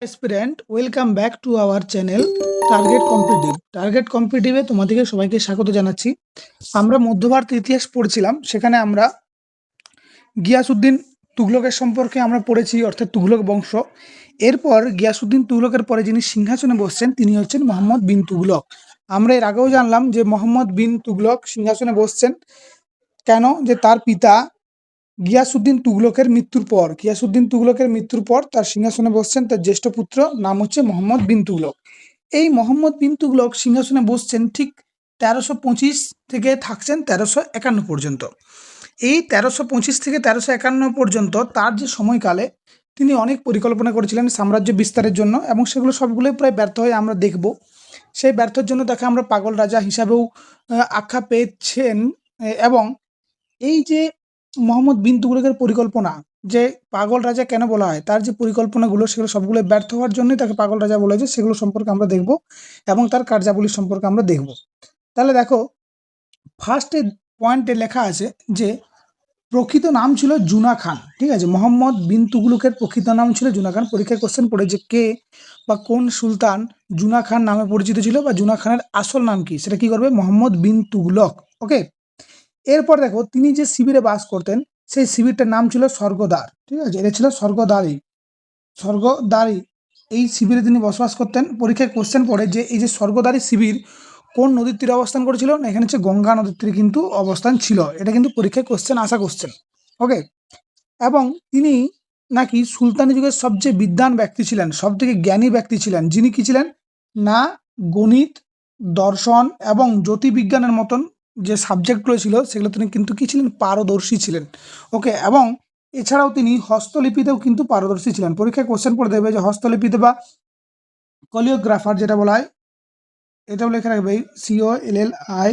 Aspirant welcome back to our channel target কম্পিটিটিভে তোমাদেরকে সবাইকে স্বাগত জানাচ্ছি। আমরা মধ্য ভারতের ইতিহাস পড়ছিলাম, সেখানে আমরা গিয়াসউদ্দিন তুগলকের সম্পর্কে আমরা পড়েছি, অর্থাৎ তুগলক বংশ। এরপর গিয়াসউদ্দিন তুগলকের পরে যিনি সিংহাসনে বসছেন তিনি হচ্ছেন মোহাম্মদ বিন তুগলক। আমরা এর আগেও জানলাম যে মোহাম্মদ বিন তুগলক সিংহাসনে বসছেন কেন, যে তার পিতা গিয়াসউদ্দিন তুগলকের মৃত্যুর পর তার সিংহাসনে বসছেন তার জ্যেষ্ঠ পুত্র, নাম হচ্ছে মোহাম্মদ বিন তুগলক। এই মোহাম্মদ বিন তুগলক সিংহাসনে বসছেন ঠিক 1325 থেকে থাকছেন 1351 পর্যন্ত। এই 1325 থেকে 1351 পর্যন্ত তার যে সময়কালে তিনি অনেক পরিকল্পনা করেছিলেন সাম্রাজ্য বিস্তারের জন্য, এবং সেগুলো সবগুলোই প্রায় ব্যর্থ হয়ে আমরা দেখব। সেই ব্যর্থের জন্য তাকে আমরা পাগল রাজা হিসাবেও আখ্যা পেয়েছেন। এবং এই যে মোহাম্মদ বিন তুগলকের পরিকল্পনা, যে পাগল রাজা কেন বলা হয়, তার যে পরিকল্পনাগুলো সেগুলো সবগুলো ব্যর্থ হওয়ার জন্যই তাকে পাগল রাজা বলা হয়েছে, সেগুলো সম্পর্কে আমরা দেখব এবং তার কার্যাবলী সম্পর্কে আমরা দেখব। তাহলে দেখো, ফার্স্টে পয়েন্টে লেখা আছে যে প্রকৃত নাম ছিল জুনা খান। ঠিক আছে, মোহাম্মদ বিন তুগলকের প্রকৃত নাম ছিল জুনা খান। পরীক্ষায় কোশ্চেন পড়ে যে কে বা কোন সুলতান জুনা খান নামে পরিচিত ছিল, বা জুনা খানের আসল নাম কি, সেটা কি করবে, মোহাম্মদ বিন তুগলক। ওকে, এরপর দেখো তিনি যে শিবিরে বাস করতেন সেই শিবিরটার নাম ছিল স্বর্গদ্বার। ঠিক আছে, এটা ছিল স্বর্গদ্বারী। এই শিবিরে তিনি বসবাস করতেন। পরীক্ষায় কোশ্চেন পড়ে যে এই যে স্বর্গদ্বারী শিবির কোন নদীর তীরে অবস্থান করেছিল, না এখানে হচ্ছে গঙ্গা নদীর তীরে কিন্তু অবস্থান ছিল। এটা কিন্তু পরীক্ষায় কোশ্চেন। ওকে, এবং তিনি নাকি সুলতানি যুগের সবচেয়ে বিদ্বান ব্যক্তি ছিলেন, সব থেকে জ্ঞানী ব্যক্তি ছিলেন, যিনি কি ছিলেন না গণিত, দর্শন এবং জ্যোতির্বিজ্ঞানের মতন যে সাবজেক্টগুলো ছিল সেগুলো তিনি কিন্তু কি ছিলেন, পারদর্শী ছিলেন। ওকে, এবং এছাড়াও তিনি হস্তলিপিতেও কিন্তু পারদর্শী ছিলেন। পরীক্ষায় কোশ্চেন পড়ে দেবে যে হস্তলিপিতে বা কোরিওগ্রাফার যেটা বলা হয়, এটাও লেখা রাখবে COLLIGRAPHY,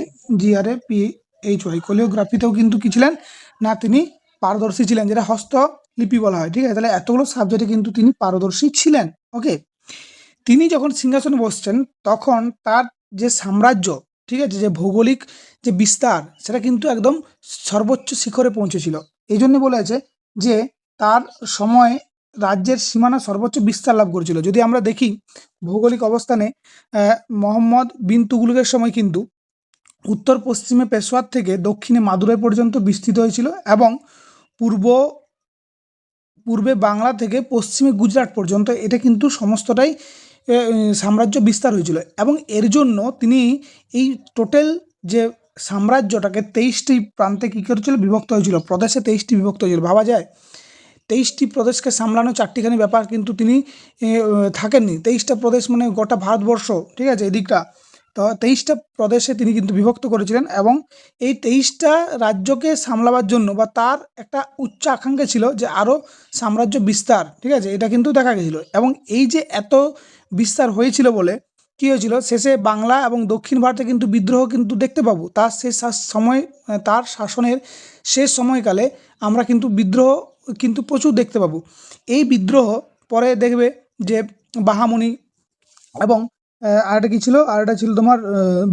কোরিওগ্রাফিতেও কিন্তু কি ছিলেন না তিনি পারদর্শী ছিলেন, যেটা হস্তলিপি বলা হয়। ঠিক আছে, তাহলে এতগুলো সাবজেক্টে কিন্তু তিনি পারদর্শী ছিলেন। ওকে, তিনি যখন সিংহাসনে বসছেন তখন তার যে সাম্রাজ্য, ঠিক আছে, যে ভৌগোলিক যে বিস্তার, সেটা কিন্তু একদম সর্বোচ্চ শিখরে পৌঁছেছিল। এই জন্য বলা আছে যে তার সময় রাজ্যের সীমানা সর্বোচ্চ বিস্তার লাভ করেছিল। যদি আমরা দেখি ভৌগোলিক অবস্থানে, মোহাম্মদ বিন তুগলকের সময় কিন্তু উত্তর পশ্চিমে পেশোয়ার থেকে দক্ষিণে মাদুরাই পর্যন্ত বিস্তৃত হয়েছিল, এবং পূর্বে বাংলা থেকে পশ্চিমে গুজরাট পর্যন্ত এটা কিন্তু সমস্তটাই সাম্রাজ্য বিস্তার হয়েছিল। এবং এর জন্য তিনি এই টোটাল যে সাম্রাজ্যটাকে 23টি প্রান্তে কী করেছিল, বিভক্ত হয়েছিল, প্রদেশে 23টি বিভক্ত হয়েছিল। ভাবা যায় 23টি প্রদেশকে সামলানো, 4টিখানি ব্যাপার কিন্তু তিনি থাকেননি। 23টা প্রদেশ মানে গোটা ভারতবর্ষ। ঠিক আছে, এদিকটা তো 23টা প্রদেশে তিনি কিন্তু বিভক্ত করেছিলেন, এবং এই 23টা রাজ্যকে সামলাবার জন্য বা তার একটা উচ্চ আকাঙ্ক্ষা ছিল যে আরও সাম্রাজ্য বিস্তার। ঠিক আছে, এটা কিন্তু দেখা গেছিল। এবং এই যে এত বিস্তার হয়েছিল বলে কী হয়েছিল, শেষে বাংলা এবং দক্ষিণ ভারতে কিন্তু বিদ্রোহ কিন্তু দেখতে পাবো। তার শেষ সময়, তার শাসনের শেষ সময়কালে আমরা কিন্তু বিদ্রোহ কিন্তু প্রচুর দেখতে পাবো। এই বিদ্রোহ পরে দেখবে যে বাহামণি এবং আরেকটা ছিল তোমার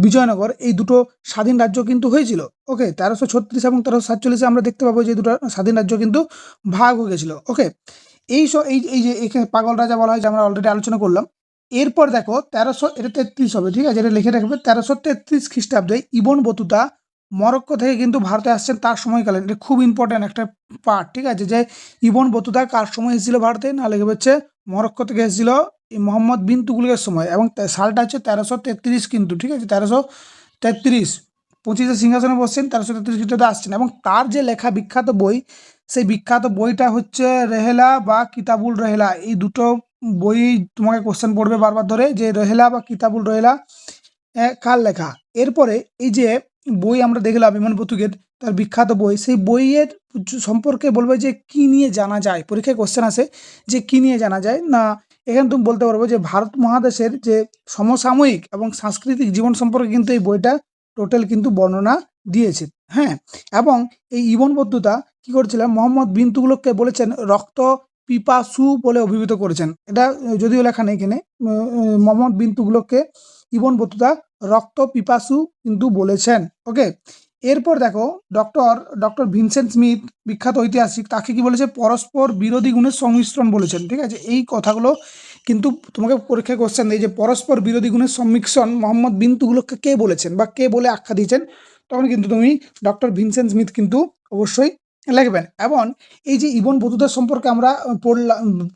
বিজয়নগর, এই দুটো স্বাধীন রাজ্য কিন্তু হয়েছিল। ওকে, 1336 এবং 1347 আমরা দেখতে পাবো যে দুটো স্বাধীন রাজ্য কিন্তু ভাগ হয়ে গেছিলো। ওকে, এই যে এখানে পাগল রাজা বলা হয়, যে আমরা অলরেডি আলোচনা করলাম। এরপর দেখো 1333 হবে। ঠিক আছে, এটা লিখে রাখবে। 1333 খ্রিস্টাব্দে ইবন বতুতা মরক্কো থেকে কিন্তু ভারতে আসছেন তার সময়কালে। এটা খুব ইম্পর্ট্যান্ট একটা পার্ট। ঠিক আছে, যে ইবন বতুতা কার সময় এসেছিল ভারতে, না লেগে হচ্ছে মরক্কো থেকে এসেছিল এই মোহাম্মদ বিন তুগলকের সময়, এবং সালটা হচ্ছে 1333 কিন্তু। ঠিক আছে, 1333 25 সিংহাসনে বসছেন, 1333 খ্রিস্টাব্দে আসছেন। এবং তার যে লেখা বিখ্যাত বই, সেই বিখ্যাত বইটা হচ্ছে রেহেলা বা কিতাবুল রেহেলা। এই দুটো বই তোমাকে কোশ্চেন পড়বে বারবার ধরে, যে রেহেলা বা কিতাবুল রেহেলা কার লেখা। এরপরে এই যে বই আমরা দেখলাম ইবন বতুকের, তার বিখ্যাত বই, সেই বইয়ের সম্পর্কে বলবে যে কি নিয়ে জানা যায়। পরীক্ষায় কোশ্চেন আসে যে কি নিয়ে জানা যায়, না এখানে তুমি বলতে পারবো যে ভারত মহাদেশের যে সমসাময়িক এবং সাংস্কৃতিক জীবন সম্পর্কে কিন্তু এই বইটা টোটাল কিন্তু বর্ণনা দিয়েছে। হ্যাঁ, এবং এই ইবন বতুতা কি করেছিলেন, মোহাম্মদ বিন তুগলককে বলেছেন রক্ত পিপাসু বলে অভিহিত করেছেন। এটা যদিও লেখা নেই এখানে। মোহাম্মদ বিন তুগলককে ইবন বতুতা রক্ত পিপাসু কিন্তু বলেছেন। ওকে, এরপর দেখো ডক্টর ভিনসেন্ট স্মিথ, বিখ্যাত ঐতিহাসিক, তাকে কি বলেছে, পরস্পর বিরোধী গুণের সংমিশ্রণ বলেছেন। ঠিক আছে, এই কথাগুলো কিন্তু তোমাকে পরীক্ষায় কোশ্চেন দেয় যে পরস্পর বিরোধী গুণের সম্মিশ্রণ মোহাম্মদ বিন তুগলককে কে বলেছেন বা কে বলে আখ্যা দিয়েছেন, তখন কিন্তু তুমি ডক্টর ভিনসেন্ট স্মিথ কিন্তু অবশ্যই লিখবেন। এবং এই যে ইবন বতুতা সম্পর্কে আমরা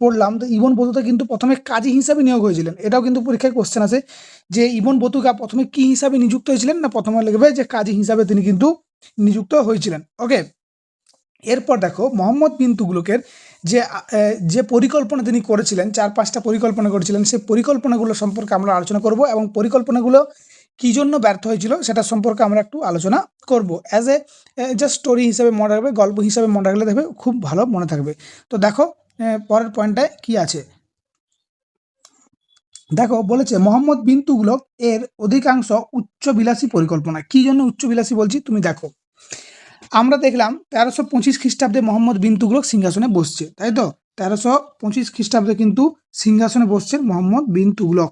পড়লাম, তো ইবন বতুতা কিন্তু প্রথমে কাজী হিসাবে নিয়োগ হয়েছিলেন, এটাও কিন্তু পরীক্ষায় কোশ্চেন আছে যে ইবন বতুতা প্রথমে কি হিসাবে নিযুক্ত হয়েছিলেন, না প্রথমে লিখবে যে কাজী হিসাবে তিনি কিন্তু নিযুক্ত হয়েছিলেন। ওকে, এরপর দেখো মোহাম্মদ বিন তুগলকের যে পরিকল্পনা তিনি করেছিলেন, 4-5টা পরিকল্পনা করেছিলেন, সেই পরিকল্পনাগুলো সম্পর্কে আমরা আলোচনা করব এবং পরিকল্পনাগুলো কী জন্য ব্যর্থ হয়েছিল সেটা সম্পর্কে আমরা একটু আলোচনা করব। অ্যাজ এ জাস্ট স্টোরি হিসাবে মনে রাখবে, গল্প হিসাবে মনে রাখলে দেখবে খুব ভালো মনে থাকবে। তো দেখো পরের পয়েন্টটায় কি আছে, দেখো বলেছে মোহাম্মদ বিন তুগলক এর অধিকাংশ উচ্চবিলাসী পরিকল্পনা। কী জন্য উচ্চবিলাসী বলছি তুমি দেখো, আমরা দেখলাম 1325 খ্রিস্টাব্দে মোহাম্মদ বিন তুগলক সিংহাসনে বসছে, তাই তো 1325 খ্রিস্টাব্দে কিন্তু সিংহাসনে বসছেন মোহাম্মদ বিন তুগলক।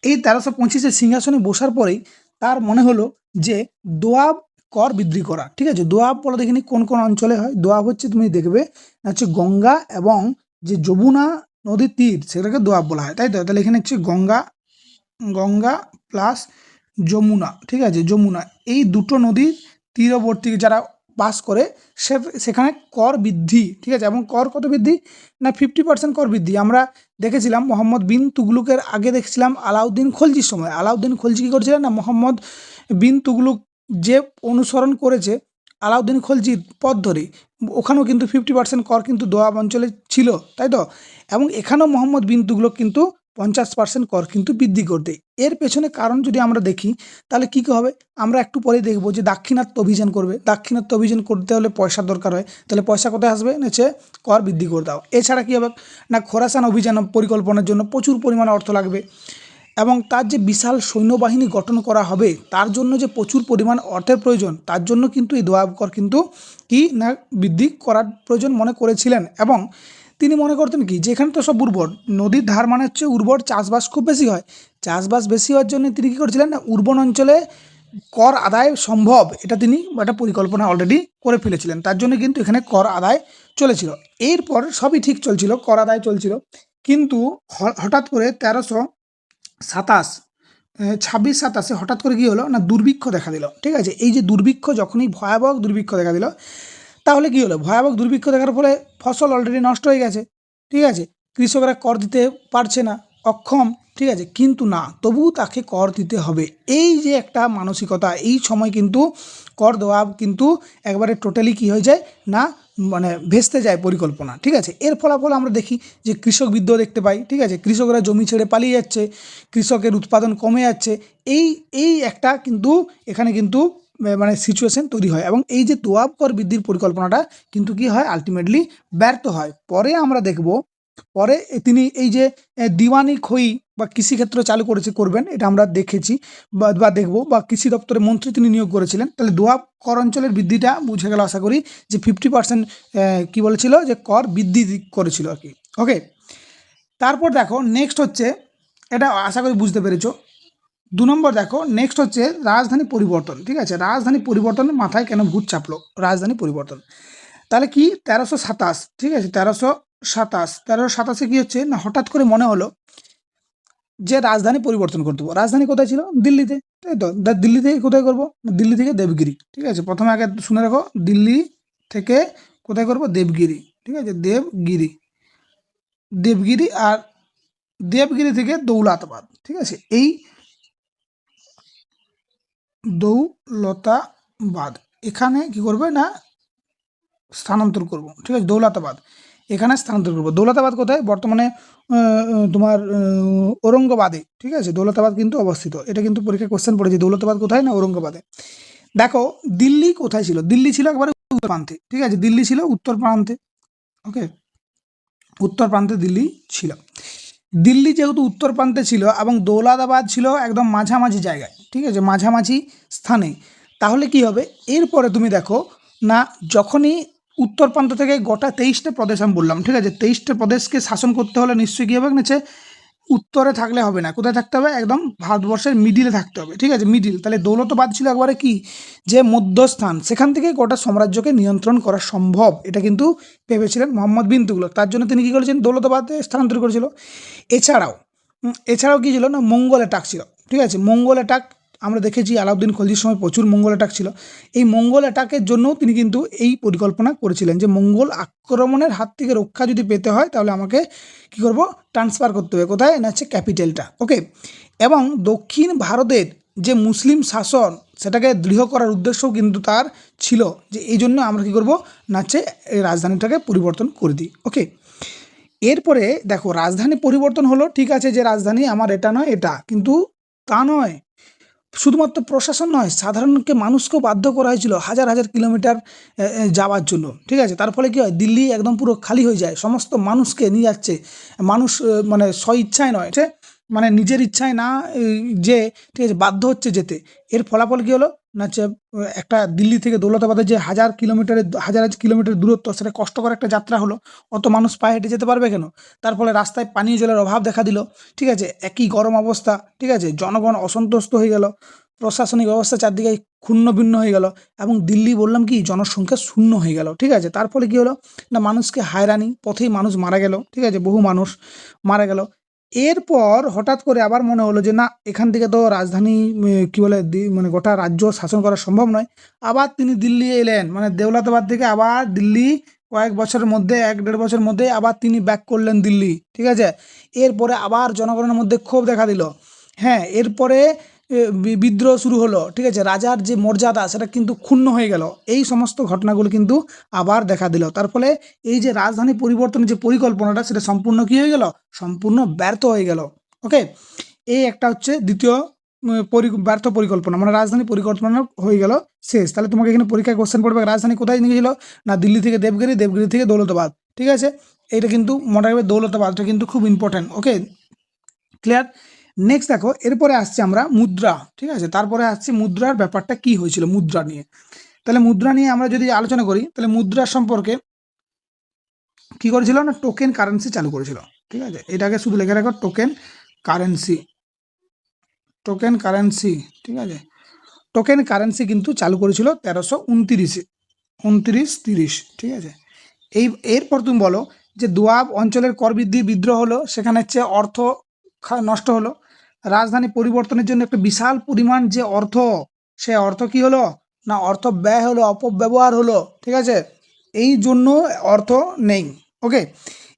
এই 1325-এর সিংহাসনে বসার পরেই তার মনে হলো যে দোয়াব কর বৃদ্ধি করা। ঠিক আছে, দোয়াব বলে দেখিনি কোন কোন অঞ্চলে হয়। দোয়াব হচ্ছে তুমি দেখবে হচ্ছে গঙ্গা এবং যে যমুনা নদীর তীর, সেটাকে দোয়াব বলা হয়, তাই তো। তাহলে এখানে হচ্ছে গঙ্গা প্লাস যমুনা, ঠিক আছে, যমুনা, এই দুটো নদীর তীরবর্তী যারা বাস করে সেখানে কর বৃদ্ধি, ঠিক আছে। এবং কর কত বৃদ্ধি, না 50% কর বৃদ্ধি। আমরা দেখেছিলাম মোহাম্মদ বিন তুগলুকের আগে দেখছিলাম আলাউদ্দিন খলজির সময়, আলাউদ্দিন খলজি কী করেছিলেন, না মোহাম্মদ বিন তুগলুক যে অনুসরণ করেছে আলাউদ্দিন খলজির পথ ধরে, ওখানেও কিন্তু 50% কর কিন্তু দোয়াব অঞ্চলে ছিল, তাই তো। এবং এখানেও মোহাম্মদ বিন তুগলক কিন্তু 50% কর কিন্তু বৃদ্ধি করতে। এর পেছনে কারণ যদি আমরা দেখি তাহলে কী হবে, আমরা একটু পরে দেখবো যে দাক্ষিণাত্য অভিযান করবে। দাক্ষিণাত্য অভিযান করতে হলে পয়সার দরকার হয়, তাহলে পয়সা কোথায় আসবে, হচ্ছে কর বৃদ্ধি করে দাও। এছাড়া কী হবে, না খোরাসান অভিযান পরিকল্পনার জন্য প্রচুর পরিমাণে অর্থ লাগবে এবং তার যে বিশাল সৈন্যবাহিনী গঠন করা হবে তার জন্য যে প্রচুর পরিমাণ অর্থের প্রয়োজন, তার জন্য কিন্তু এই দোয়াব কর কিন্তু কি না বৃদ্ধি করার প্রয়োজন মনে করেছিলেন। এবং তিনি মনে করতেন কি, যে এখানে তো সব উর্বর, নদীর ধার মানে হচ্ছে উর্বর, চাষবাস খুব বেশি হয়, চাষবাস বেশি হওয়ার জন্য তিনি কী করেছিলেন, না উর্বর অঞ্চলে কর আদায় সম্ভব, এটা তিনি একটা পরিকল্পনা অলরেডি করে ফেলেছিলেন। তার জন্য কিন্তু এখানে কর আদায় চলেছিল। এরপর সবই ঠিক চলছিল, কর আদায় চলছিল, কিন্তু হঠাৎ করে 1327 হঠাৎ করে কী হলো, না দুর্ভিক্ষ দেখা দিল। ঠিক আছে, এই যে দুর্ভিক্ষ, যখনই ভয়াবহ দুর্ভিক্ষ দেখা দিল, তাহলে কী হলো, ভয়াবহ দুর্ভিক্ষ দেখার ফলে ফসল অলরেডি নষ্ট হয়ে গেছে, ঠিক আছে, কৃষকরা কর দিতে পারছে না, অক্ষম, ঠিক আছে, কিন্তু না তবুও তাকে কর দিতে হবে। এই যে একটা মানসিকতা, এই সময় কিন্তু কর দেওয়া কিন্তু একবারে টোটালি কী হয়ে যায়, না মানে ভেস্তে যায় পরিকল্পনা। ঠিক আছে, এর ফলাফল আমরা দেখি যে কৃষক বিদ্রোহ দেখতে পাই, ঠিক আছে, কৃষকরা জমি ছেড়ে পালিয়ে যাচ্ছে, কৃষকের উৎপাদন কমে যাচ্ছে। এই একটা কিন্তু এখানে কিন্তু মানে সিচুয়েশন তৈরি হয় এবং এই যে দোয়াব কর বৃদ্ধির পরিকল্পনাটা কিন্তু কি হয়, আলটিমেটলি ব্যর্থ হয়। পরে আমরা দেখব, পরে তিনি এই যে দিওয়ানি খই বা কৃষিক্ষেত্র চালু করবেন, এটা আমরা দেখেছি বা দেখব, বা কৃষি দপ্তরের মন্ত্রী তিনি নিয়োগ করেছিলেন। তাহলে দোয়াব কর অঞ্চলের বৃদ্ধিটা বুঝে গেল আশা করি, যে 50% কী বলেছিল, যে কর বৃদ্ধি করেছিল আর কি। ওকে, তারপর দেখো নেক্সট হচ্ছে, এটা আশা করি বুঝতে পেরেছো। 2 নম্বর দেখো, নেক্সট হচ্ছে রাজধানী পরিবর্তন। ঠিক আছে, রাজধানী পরিবর্তনের মাথায় কেন ভূত চাপলো, রাজধানী পরিবর্তন। তাহলে কি 1327, ঠিক আছে, 1327 কী হচ্ছে, না হঠাৎ করে মনে হলো যে রাজধানী পরিবর্তন করতে হবে। রাজধানী কোথায় ছিল, দিল্লিতে, তাই তো। দিল্লি থেকে কোথায় করব, দিল্লি থেকে দেবগিরি। ঠিক আছে, প্রথমে আগে শুনে রাখো, দিল্লি থেকে কোথায় করব, দেবগিরি। ঠিক আছে, দেবগিরি আর দেবগিরি থেকে দৌলতাবাদ। ঠিক আছে, এই দৌলতাবাদ এখানে কি করবে, না স্থানান্তর করব। ঠিক আছে, দৌলতাবাদ এখানে স্থানান্তর করব। দৌলতাবাদ কোথায়, বর্তমানে তোমার ঔরঙ্গাবাদে। ঠিক আছে, দৌলতাবাদ কিন্তু অবস্থিত, এটা কিন্তু পরীক্ষায় কোশ্চেন পড়েছে, দৌলতাবাদ কোথায়, না ঔরঙ্গাবাদে। দেখো দিল্লি কোথায় ছিল, দিল্লি ছিল একবারে উত্তর প্রান্তে। ঠিক আছে, দিল্লি ছিল উত্তর প্রান্তে। ওকে, উত্তর প্রান্তে দিল্লি ছিল। দিল্লি যেহেতু উত্তর প্রান্তে ছিল এবং দৌলতাবাদ ছিল একদম মাঝামাঝি জায়গায়, ঠিক আছে, মাঝামাঝি স্থানে, তাহলে কি হবে, এরপরে তুমি দেখো না, যখনই উত্তর প্রান্ত থেকে গোটা 23টা প্রদেশ আমি বললাম, ঠিক আছে, 23টা প্রদেশকে শাসন করতে হলে নিশ্চয়ই কী হবে, নিচে উত্তরে থাকলে হবে না, কোথায় থাকতে হবে, একদম ভারতবর্ষের মিডিলে থাকতে হবে, ঠিক আছে, মিডিল। তাহলে দৌলতাবাদ ছিল একবারে কি, যে মধ্যস্থান, সেখান থেকে গোটা সাম্রাজ্যকে নিয়ন্ত্রণ করা সম্ভব, এটা কিন্তু ভেবেছিলেন মোহাম্মদ বিন তুগলক। তার জন্য তিনি কী করেছেন, দৌলতাবাদে স্থানান্তর করেছিল। এছাড়াও কী ছিল না, মঙ্গল অ্যাটাক ছিল, ঠিক আছে, মঙ্গল অ্যাটাক আমরা দেখেছি আলাউদ্দিন খলজির সময় প্রচুর মঙ্গল অ্যাটাক ছিল। এই মঙ্গল অ্যাটাকের জন্যও তিনি কিন্তু এই পরিকল্পনা করেছিলেন যে মঙ্গল আক্রমণের হাত থেকে রক্ষা যদি পেতে হয় তাহলে আমাকে কী করব, ট্রান্সফার করতে হবে কোথায় না, হচ্ছে ক্যাপিটালটা, ওকে। এবং দক্ষিণ ভারতের যে মুসলিম শাসন সেটাকে দৃঢ় করার উদ্দেশ্যও কিন্তু তার ছিল, যে এই জন্য আমরা কী করবো না, হচ্ছে এই রাজধানীটাকে পরিবর্তন করে দিই, ওকে। এরপরে দেখো রাজধানী পরিবর্তন হলো, ঠিক আছে, যে রাজধানী আমার এটা নয় এটা, কিন্তু তা নয়, শুধুমাত্র প্রশাসন নয়, সাধারণকে মানুষকেও বাধ্য করা হয়েছিল হাজার হাজার কিলোমিটার যাওয়ার জন্য, ঠিক আছে। তার ফলে কী হয়, দিল্লি একদম পুরো খালি হয়ে যায়, সমস্ত মানুষকে নিয়ে যাচ্ছে, মানুষ মানে স্ব ইচ্ছায় নয়, ঠিক মানে নিজের ইচ্ছায় না, যে ঠিক আছে বাধ্য হচ্ছে যেতে। এর ফলাফল কী হলো না, হচ্ছে একটা দিল্লি থেকে দৌলতাবাদের যে হাজার হাজার কিলোমিটার দূরত্ব, সেটা কষ্টকর একটা যাত্রা হলো, অত মানুষ পায়ে হেঁটে যেতে পারবে কেন? তার ফলে রাস্তায় পানীয় জলের অভাব দেখা দিল, ঠিক আছে, একই গরম অবস্থা, ঠিক আছে, জনগণ অসন্তুষ্ট হয়ে গেল, প্রশাসনিক ব্যবস্থা চারদিকে ক্ষুণ্ণ ভিন্ন হয়ে গেল, এবং দিল্লি বললাম কি জনসংখ্যা শূন্য হয়ে গেল, ঠিক আছে। তার ফলে কী হলো না, মানুষকে হয়রানি, পথেই মানুষ মারা গেল, ঠিক আছে, বহু মানুষ মারা গেল। এরপর হঠাৎ করে আবার মনে হলো যে না, এখান থেকে তো রাজধানী কী বলে মানে গোটা রাজ্য শাসন করা সম্ভব নয়। আবার তিনি দিল্লি এলেন, মানে দৌলতাবাদ থেকে আবার দিল্লি, কয়েক বছরের মধ্যে, 1-1.5 বছরের মধ্যে আবার তিনি ব্যাক করলেন দিল্লি, ঠিক আছে। এরপরে আবার জনগণের মধ্যে ক্ষোভ দেখা দিল, হ্যাঁ। এরপরে বিদ্রোহ শুরু হলো, ঠিক আছে, রাজার যে মর্যাদা সেটা কিন্তু ক্ষুণ্ণ হয়ে গেল। এই সমস্ত ঘটনাগুলো কিন্তু আবার দেখা দিল। তার ফলে এই যে রাজধানী পরিবর্তনের যে পরিকল্পনাটা, সেটা সম্পূর্ণ কী হয়ে গেল, সম্পূর্ণ ব্যর্থ হয়ে গেল, ওকে। এই একটা হচ্ছে দ্বিতীয় ব্যর্থ পরিকল্পনা, মানে রাজধানী পরিকল্পনা হয়ে গেল শেষ। তাহলে তোমাকে এখানে পরীক্ষায় কোশ্চেন পড়বে, রাজধানী কোথায় নিয়ে গেছিল না, দিল্লি থেকে দেবগিরি, দেবগিরি থেকে দৌলতাবাদ, ঠিক আছে। এইটা কিন্তু মনে রাখবে, দৌলতাবাদটা কিন্তু খুব ইম্পর্ট্যান্ট, ওকে, ক্লিয়ার। নেক্সট দেখো, এরপরে আসছে আমরা মুদ্রা, ঠিক আছে, তারপরে আসছে মুদ্রার ব্যাপারটা কি হয়েছিল মুদ্রা নিয়ে। তাহলে মুদ্রা নিয়ে আমরা যদি আলোচনা করি, তাহলে মুদ্রার সম্পর্কে কি করেছিল না, টোকেন কারেন্সি চালু করেছিল, ঠিক আছে। এটাকে শুধু লেখে রাখো, টোকেন কারেন্সি, টোকেন কারেন্সি, ঠিক আছে। টোকেন কারেন্সি কিন্তু চালু করেছিল 1329-30, ঠিক আছে। এরপর তুমি বলো যে দোয়াব অঞ্চলের কর বৃদ্ধি বিদ্রোহ হলো, সেখানে হচ্ছে অর্থ নষ্ট হলো, রাজধানী পরিবর্তনের জন্য একটা বিশাল পরিমাণ যে অর্থ, সে অর্থ কি হলো না, অর্থ ব্যয় হলো, অপব্যবহার হলো, ঠিক আছে, এই জন্য অর্থ নেই, ওকে।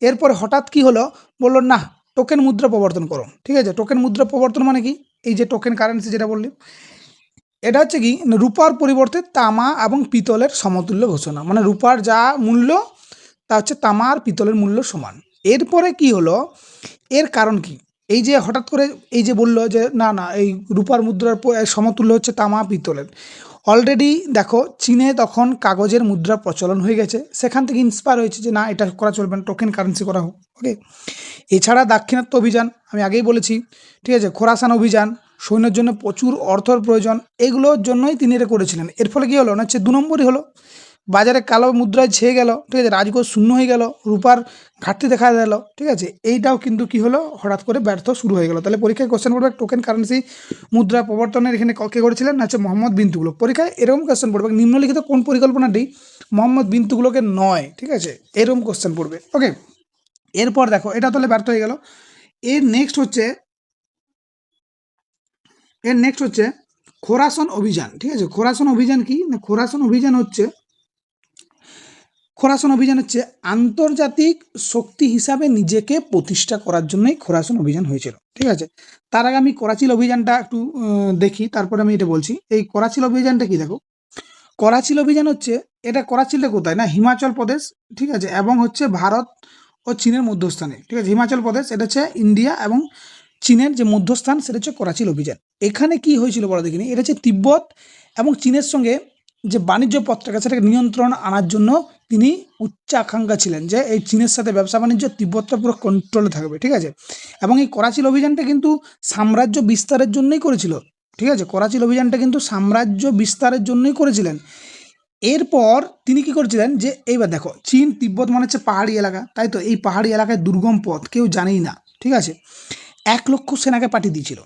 এরপর হঠাৎ কি হলো, বললো না টোকেন মুদ্রা প্রবর্তন করো, ঠিক আছে। টোকেন মুদ্রা প্রবর্তন মানে কি, এই যে টোকেন কারেন্সি যেটা বললি, এটা হচ্ছে কি রূপার পরিবর্তে তামা এবং পিতলের সমতুল্য ঘোষণা, মানে রূপার যা মূল্য তা হচ্ছে তামা আর পিতলের মূল্য সমান। এরপরে কি হলো, এর কারণ কি, এই যে হঠাৎ করে এই যে বললো যে না না এই রূপার মুদ্রার সমতুল্য হচ্ছে তামা পিতলের, অলরেডি দেখো চীনে তখন কাগজের মুদ্রার প্রচলন হয়ে গেছে, সেখান থেকে ইন্সপায়ার হয়েছে যে না এটা করা চলবে না, টোকেন কারেন্সি করা হোক, ওকে। এছাড়া দাক্ষিণাত্য অভিযান আমি আগেই বলেছি, ঠিক আছে, খোরাসান অভিযান, সৈন্যের জন্য প্রচুর অর্থের প্রয়োজন, এগুলোর জন্যই তিনি এটা করেছিলেন। এর ফলে কী হলো না, হচ্ছে 2 নম্বরই হলো, বাজারে কালো মুদ্রায় ছেয়ে গেল, ঠিক আছে, রাজকোষ শূন্য হয়ে গেল, রূপার ঘাটতি দেখা গেল, ঠিক আছে। এইটাও কিন্তু কি হলো, হঠাৎ করে ব্যর্থ শুরু হয়ে গেল। তাহলে পরীক্ষায় কোশ্চেন পড়বে টোকেন কারেন্সি মুদ্রা প্রবর্তনের এখানে কে করেছিলেন না, হচ্ছে মোহাম্মদ বিন তুগলক। পরীক্ষায় এরকম কোশ্চেন পড়বে, নিম্নলিখিত কোন পরিকল্পনাটি মোহাম্মদ বিন তুগলকের নয়, ঠিক আছে, এরকম কোশ্চেন পড়বে, ওকে। এরপর দেখো এটা তাহলে ব্যর্থ হয়ে গেল। এর নেক্সট হচ্ছে খোরাসান অভিযান, ঠিক আছে। খোরাসান অভিযান কি না, খোরাসান অভিযান হচ্ছে আন্তর্জাতিক শক্তি হিসাবে নিজেকে প্রতিষ্ঠা করার জন্যই খোরাসান অভিযান হয়েছিল, ঠিক আছে। তার আগে আমি করাচিল অভিযানটা একটু দেখি, তারপরে আমি এটা বলছি। এই করাচিল অভিযানটা কি, দেখো করাচিল অভিযান হচ্ছে, এটা করাচিলটা কোথায় না, হিমাচল প্রদেশ, ঠিক আছে, এবং হচ্ছে ভারত ও চীনের মধ্যস্থানে, ঠিক আছে। হিমাচল প্রদেশ এটা হচ্ছে ইন্ডিয়া এবং চীনের যে মধ্যস্থান, সেটা হচ্ছে করাচিল অভিযান। এখানে কি হয়েছিল বড় দেখিনি, এটা হচ্ছে তিব্বত এবং চীনের সঙ্গে যে বাণিজ্য পথটাকে সেটাকে নিয়ন্ত্রণ আনার জন্য তিনি উচ্চ আকাঙ্ক্ষা ছিলেন, যে এই চীনের সাথে ব্যবসা বাণিজ্য তিব্বতটা পুরো কন্ট্রোলে থাকবে, ঠিক আছে। এবং এই করাচিল অভিযানটা কিন্তু সাম্রাজ্য বিস্তারের জন্যই করেছিল, ঠিক আছে। করাচিল অভিযানটা কিন্তু সাম্রাজ্য বিস্তারের জন্যই করেছিলেন। এরপর তিনি কি করেছিলেন, যে এইবার দেখো চীন তিব্বত মানে হচ্ছে পাহাড়ি এলাকা, তাই তো, এই পাহাড়ি এলাকায় দুর্গম পথ কেউ জানেই না, ঠিক আছে। 1,00,000 সেনাকে পাঠিয়ে দিয়েছিল,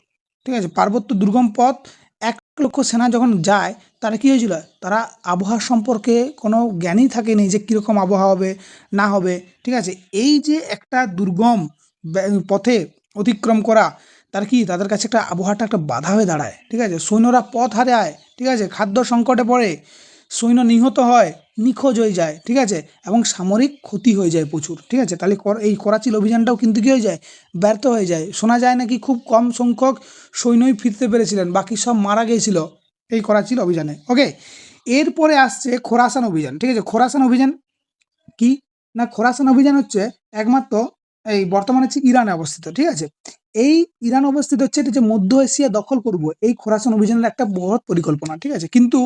ঠিক আছে? পার্বত্য দুর্গম পথ 1,00,000 সেনা যখন যায়, তারা কী হয়েছিল, তারা আবহাওয়া সম্পর্কে কোনো জ্ঞানই থাকেনি যে কীরকম আবহাওয়া হবে না হবে, ঠিক আছে? এই যে একটা দুর্গম পথে অতিক্রম করা, তাদের কাছে একটা আবহাওয়াটা একটা বাধা হয়ে দাঁড়ায়, ঠিক আছে? সৈন্যরা পথ হারায়, ঠিক আছে? খাদ্য সংকটে পড়ে, সৈন্য নিহত হয়, নিখোঁজ হয়ে যায়, ঠিক আছে? এবং সামরিক ক্ষতি হয়ে যায় প্রচুর, ঠিক আছে? তাহলে এই করাচির অভিযানটাও কিন্তু কী হয়ে যায়, ব্যর্থ হয়ে যায়। শোনা যায় নাকি খুব কম সংখ্যক সৈন্যই ফিরতে পেরেছিলেন, বাকি সব মারা গিয়েছিল এই করাচির অভিযানে। ওকে, এরপরে আসছে খোরাসান অভিযান, ঠিক আছে? খোরাসান অভিযান কি না, খোরাসান অভিযান হচ্ছে একমাত্র এই বর্তমানে হচ্ছে ইরানে অবস্থিত, ঠিক আছে? এই ইরান অবস্থিত হচ্ছে, এটা যে মধ্য এশিয়া দখল করব, এই খোরাসান অভিযানের একটা বৃহৎ পরিকল্পনা, ঠিক আছে? কিন্তু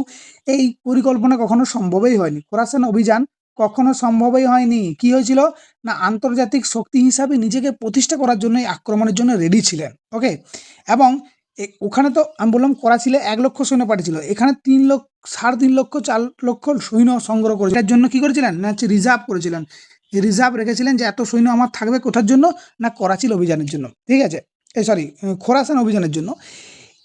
এই পরিকল্পনা কখনো সম্ভবই হয়নি। খোরাসান অভিযান কখনো সম্ভবই হয়নি। কি হয়েছিল না, আন্তর্জাতিক শক্তি হিসাবে নিজেকে প্রতিষ্ঠা করার জন্য এই আক্রমণের জন্য রেডি ছিলেন। ওকে, এবং ওখানে তো আমি বললাম করাচিলে 1,00,000 সৈন্য পাঠিয়েছিল, এখানে 3,00,000 3.5 লক্ষ 4 লক্ষ সৈন্য সংগ্রহ করেছিল। এর জন্য কি করেছিলেন না, হচ্ছে রিজার্ভ করেছিলেন, রিজার্ভ রেখেছিলেন যে এত সৈন্য আমার থাকবে কোথার জন্য না, করাচিল অভিযানের জন্য, ঠিক আছে? সরি, খোরাসান অভিযানের জন্য।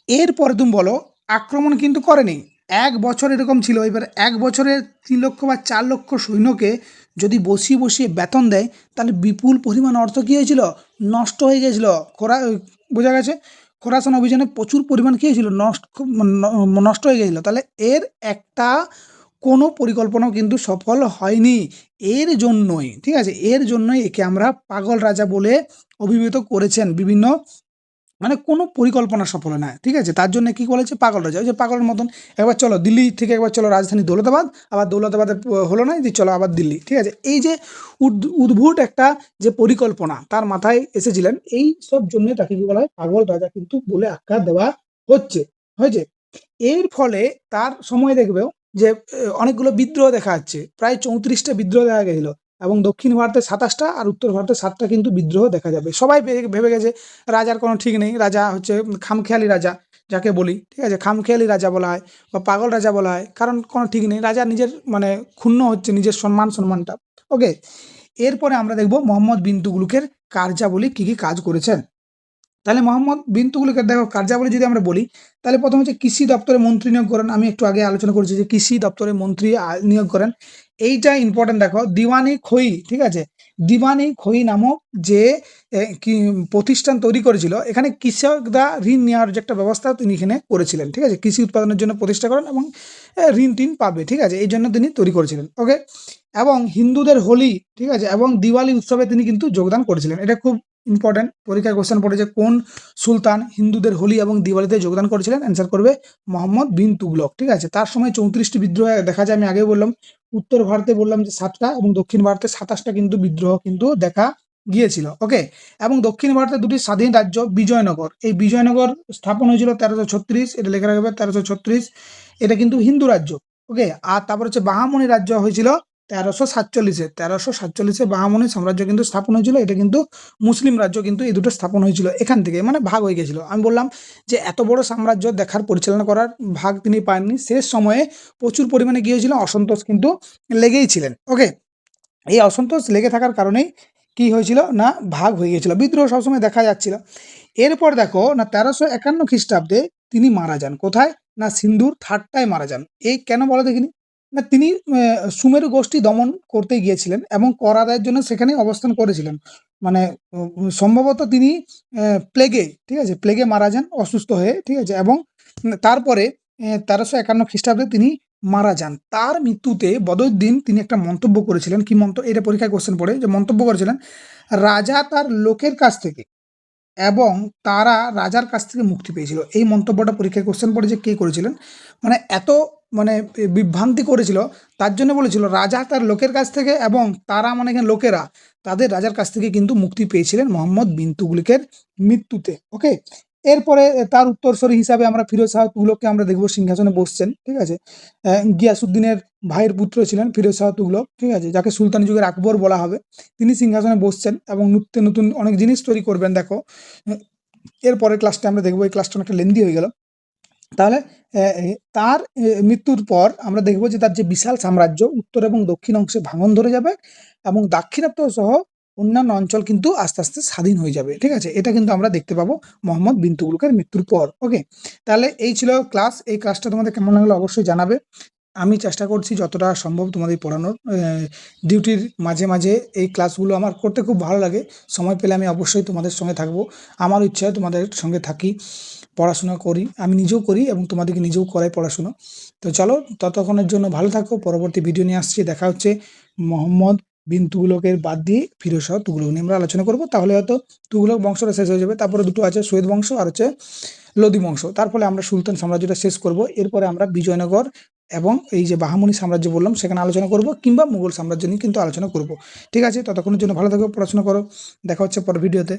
এরপরে তুমি বলো, আক্রমণ কিন্তু করেনি, 1 বছর এরকম ছিল। এবার 1 বছরে 3 লক্ষ বা 4 লক্ষ সৈন্যকে যদি বসিয়ে বসিয়ে বেতন দেয়, তাহলে বিপুল পরিমাণ অর্থ কী হয়েছিল, নষ্ট হয়ে গেছিল। বোঝা গেছে, খোরাসান অভিযানে প্রচুর পরিমাণ কী হয়েছিল, নষ্ট হয়ে গেছিলো। তাহলে এর একটা কোনো পরিকল্পনাও কিন্তু সফল হয়নি। এর জন্যই, ঠিক আছে, এর জন্যই একে আমরা পাগল রাজা বলে অভিহিত করেছেন বিভিন্ন, মানে কোনো পরিকল্পনা সফল হয় না, ঠিক আছে? তার জন্য কি বলেছে, পাগল রাজা, ওই যে পাগলের মতন, একবার চলো দিল্লি থেকে, একবার চলো রাজধানী দৌলতাবাদ, আবার দৌলতাবাদে হলো না, যে চলো আবার দিল্লি, ঠিক আছে? এই যে উদ্ভুট একটা যে পরিকল্পনা তার মাথায় এসেছিলেন, এই সব জন্য তাকে কি বলা হয়, পাগল রাজা কিন্তু বলে আখ্যা দেওয়া হয়েছে। এর ফলে তার সময় দেখবেও যে অনেকগুলো বিদ্রোহ দেখা যাচ্ছে, প্রায় 34টা বিদ্রোহ দেখা গেছিল, এবং দক্ষিণ ভারতে 27টা আর উত্তর ভারতে 7টা কিন্তু বিদ্রোহ দেখা যাবে। সবাই ভেবে গেছে রাজার কোনো ঠিক নেই, রাজা হচ্ছে খামখেয়ালি রাজা যাকে বলি, ঠিক আছে? খামখেয়ালি রাজা বলা হয় বা পাগল রাজা বলা হয়, কারণ কোনো ঠিক নেই, রাজা নিজের মানে ক্ষুণ্ণ হচ্ছে নিজের সম্মানটা। ওকে, এরপরে আমরা দেখব মোহাম্মদ বিন তুগলকের কার্যাবলী কী কী কাজ করেছেন। তাহলে মোহাম্মদ বিন তুগলকের দেখো কার্যাবলী যদি আমরা বলি, তাহলে প্রথম হচ্ছে কৃষি দপ্তরে মন্ত্রী নিয়োগ করেন। আমি একটু আগে আলোচনা করেছি যে কৃষি দপ্তরে মন্ত্রী নিয়োগ করেন, এইটা ইম্পর্টেন্ট। দেখো দিওয়ানি খই, ঠিক আছে? দিওয়ানি খই নামক যে কি প্রতিষ্ঠান তৈরি করেছিল, এখানে কৃষকরা ঋণ নেওয়ার যে একটা ব্যবস্থা তিনি এখানে করেছিলেন, ঠিক আছে? কৃষি উৎপাদনের জন্য প্রতিষ্ঠা করেন এবং ঋণ টিন পাবে, ঠিক আছে? এই জন্য তিনি তৈরি করেছিলেন। ওকে, এবং হিন্দুদের হোলি, ঠিক আছে, এবং দিওয়ালি উৎসবে তিনি কিন্তু যোগদান করেছিলেন। এটা খুব ইম্পর্টেন্ট, পরীক্ষায় কোশ্চেন পড়েছে, কোন সুলতান হিন্দুদের হোলি এবং দিওয়ালিতে যোগদান করেছিলেন? অ্যান্সার করবে মোহাম্মদ বিন তুগলক, ঠিক আছে? তার সময় 34টি বিদ্রোহ দেখা যায়। আমি আগেও বললাম, উত্তর ভারতে বললাম যে 7টা এবং দক্ষিণ ভারতে 27টা কিন্তু বিদ্রোহ কিন্তু দেখা গিয়েছিল। ওকে, এবং দক্ষিণ ভারতে দুটি স্বাধীন রাজ্য বিজয়নগর, এই বিজয়নগর স্থাপন হয়েছিল 1336, এটা লেখা রাখবে 1336, এটা কিন্তু হিন্দু রাজ্য। ওকে, আর তারপর হচ্ছে বাহামনি রাজ্য হয়েছিল 1347 বাহামনি সাম্রাজ্য কিন্তু স্থাপন হয়েছিল, এটা কিন্তু মুসলিম রাজ্য কিন্তু এই দুটো স্থাপন হয়েছিল এখান থেকে, মানে ভাগ হয়ে গেছিল। আমি বললাম যে এত বড় সাম্রাজ্য দেখার পরিচালনা করার ভাগ তিনি পাননি, শেষ সময়ে প্রচুর পরিমাণে গিয়ে হয়েছিল, অসন্তোষ কিন্তু লেগেই ছিলেন। ওকে, এই অসন্তোষ লেগে থাকার কারণেই কি হয়েছিল না, ভাগ হয়ে গিয়েছিল, বিদ্রোহ সবসময় দেখা যাচ্ছিল। এরপর দেখো না 1351 খ্রিস্টাব্দে তিনি মারা যান, কোথায় না, সিন্ধুর থাট্টায় মারা যান। এই কেন বলো দেখিনি, না তিনি সুমেরু গোষ্ঠী দমন করতে গিয়েছিলেন এবং কর আদায়ের জন্য সেখানে অবস্থান করেছিলেন, মানে সম্ভবত তিনি প্লেগে, ঠিক আছে, প্লেগে মারা যান অসুস্থ হয়ে, ঠিক আছে? এবং তারপরে 1351 খ্রিস্টাব্দে তিনি মারা যান। তার মৃত্যুতে বদরুদ্দীন তিনি একটা মন্তব্য করেছিলেন, কি এটা পরীক্ষায় কোশ্চেন পড়ে, যে মন্তব্য করেছিলেন, রাজা তার লোকের কাছ থেকে এবং তারা রাজার কাছ থেকে মুক্তি পেয়েছিল। এই মন্তব্যটা পরীক্ষায় কোশ্চেন পড়ে যে কে করেছিলেন, মানে এত মানে বিভ্রান্তি করেছিল, তার জন্য বলেছিল রাজা তার লোকের কাছ থেকে এবং তারা মানে এখানে লোকেরা তাদের রাজার কাছ থেকে কিন্তু মুক্তি পেয়েছিলেন মোহাম্মদ বিন তুগলকের মৃত্যুতে। ওকে, এরপরে তার উত্তরসূরি হিসাবে আমরা ফিরোজ শাহ তুগলককে আমরা দেখব, সিংহাসনে বসছেন, ঠিক আছে? গিয়াসুদ্দিনের ভাইয়ের পুত্র ছিলেন ফিরোজ শাহ তুগলক, ঠিক আছে, যাকে সুলতানি যুগের আকবর বলা হবে। তিনি সিংহাসনে বসছেন এবং নতুন অনেক জিনিস তৈরি করবেন। দেখো এরপরের ক্লাসটা আমরা দেখবো, এই ক্লাসটা অনেকটা লেন্দি হয়ে গেল। তাহলে তার মৃত্যুর পর আমরা দেখব যে তার যে বিশাল সাম্রাজ্য উত্তর এবং দক্ষিণ অংশে ভাঙন ধরে যাবে এবং দাক্ষিণাত্য সহ অন্যান্য অঞ্চল কিন্তু আস্তে আস্তে স্বাধীন হয়ে যাবে। ঠিক আছে, এটা কিন্তু আমরা দেখতে পাবো মোহাম্মদ বিন তুগলকের মৃত্যুর পর। ওকে, তাহলে এই ছিল ক্লাস। এই ক্লাসটা তোমাদের কেমন লাগলো অবশ্যই জানাবে। আমি চেষ্টা করছি যতটা সম্ভব তোমাদের পড়ানোর। ডিউটির মাঝে মাঝে এই ক্লাসগুলো আমার করতে খুব ভালো লাগে। সময় পেলে আমি অবশ্যই তোমাদের সঙ্গে থাকবো। আমার ইচ্ছা তোমাদের সঙ্গে থাকি, পড়াশোনা করি, আমি নিজেও করি এবং তোমাদেরকে নিজেও করাই পড়াশুনো। তো চলো, ততক্ষণের জন্য ভালো থাকো। পরবর্তী ভিডিও নিয়ে আসছি, দেখা হচ্ছে। মোহাম্মদ বিন তুগলকের বাদ দিয়ে ফিরোজ শাহ তুগলক নিয়ে আমরা আলোচনা করবো। তাহলে হয়তো তুগলক বংশটা শেষ হয়ে যাবে। তারপরে দুটো আছে, সৈয়দ বংশ আর হচ্ছে লোদি বংশ। তারপরে আমরা সুলতান সাম্রাজ্যটা শেষ করব। এরপরে আমরা বিজয়নগর এবং এই যে বাহামনি সাম্রাজ্য বললাম সেখানে আলোচনা করব, কিংবা মুঘল সাম্রাজ্য নিয়ে কিন্তু আলোচনা করব। ঠিক আছে, ততক্ষণের জন্য ভালো থাকো, পড়াশোনা করো। দেখা হচ্ছে পরের ভিডিওতে।